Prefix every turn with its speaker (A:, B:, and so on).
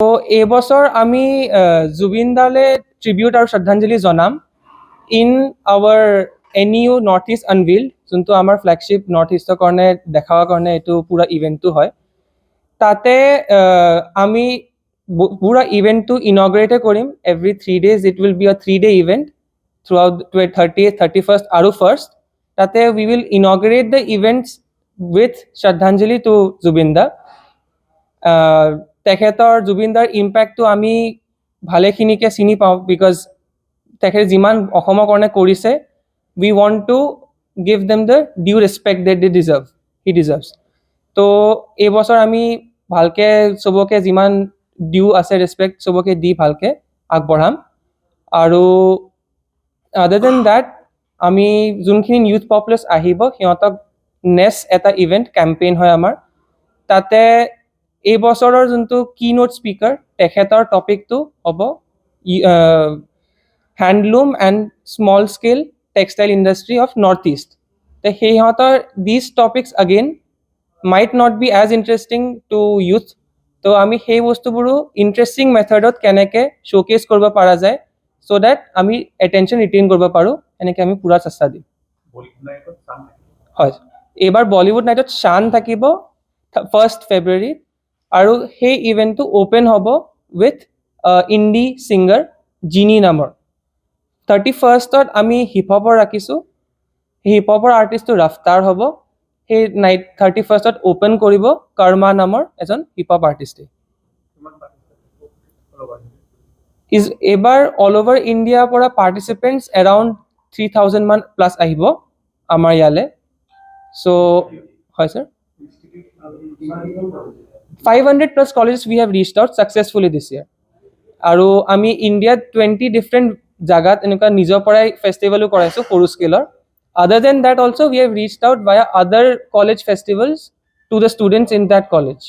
A: তো এইবছৰ আমি জুবিন দালে ট্ৰিবিউট আৰু শ্ৰদ্ধাঞ্জলি জনাম in our NEU north east anvil, যোনটো আমাৰ ফ্লেগশ্বিপ নৰ্থ ইষ্টৰ কাৰণে দেখাবৰ কাৰণে এইটো পুৰা ইভেণ্টটো হয়। তাতে আমি পুৰা ইভেণ্টটো ইনগ্ৰেটে কৰিম। Every 3 days it will be a 3-day event through out 30th, 31st আৰু 1st। তাতে we will integrate the events with শ্ৰদ্ধাঞ্জলি টু জুবিন দা। তেখেতৰ জুবিনদাৰ ইম্পেক্টটো আমি ভালেখিনিকে চিনি পাওঁ, বিকজ তেখেতে যিমান অসমৰ কাৰণে কৰিছে, we want to give them the due respect that they he deserves. তো এইবছৰ আমি ভালকে চবকে যিমান ডিউ আছে ৰেচপেক্ট চবকে দি ভালকে আগবঢ়াম। আৰু আদাৰ দেন দেট আমি যোনখিনি ইউথ পপুলাৰ্ছ আহিব সিহঁতক নেক্সট এটা ইভেণ্ট কেম্পেইন হয় আমাৰ। তাতে এইবছৰৰ যোনটো কিনোট স্পীকাৰ তেখেতৰ টপিকটো হ'ব handloom and small scale textile industry of North East. তো সিহঁতৰ this topics again might not be as interesting to youth. তো আমি সেই বস্তুবোৰো ইণ্টাৰেষ্টিং মেথডত কেনেকৈ শ্ব'কেছ কৰিব পৰা যায়, চ' ডেট আমি এটেনশ্যন ৰিটেইন কৰিব পাৰোঁ, এনেকৈ আমি পুৰা চেষ্টা দিম। হয়, এইবাৰ বলিউড নাইটত শ্বান থাকিব 1st February, আৰু সেই ইভেণ্টটো অ'পেন হ'ব উইথ ইণ্ডি ছিংগাৰ জিনি নামৰ। 31st আমি হিপ হপৰ ৰাখিছোঁ। সেই হিপ হপৰ আৰ্টিষ্টটো ৰাফতাৰ হ'ব। সেই নাইট 31st অ'পেন কৰিব কৰ্মা নামৰ এজন হিপ হপ আৰ্টিষ্টে। এইবাৰ অল অভাৰ ইণ্ডিয়াৰ পৰা পাৰ্টিচিপেণ্টছ এৰাউণ্ড 3000 মান প্লাছ আহিব আমাৰ ইয়ালৈ। চ' হয় sir, 500 plus colleges we have reached out successfully this year. আৰু আমি ইণ্ডিয়াত 20 ডিফাৰেণ্ট জাগাত এনেকুৱা নিজৰ পৰাই ফেষ্টিভেলো কৰাইছোঁ সৰু স্কেলৰ। Other than that also' we have reached out via other college festivals to the students in that college.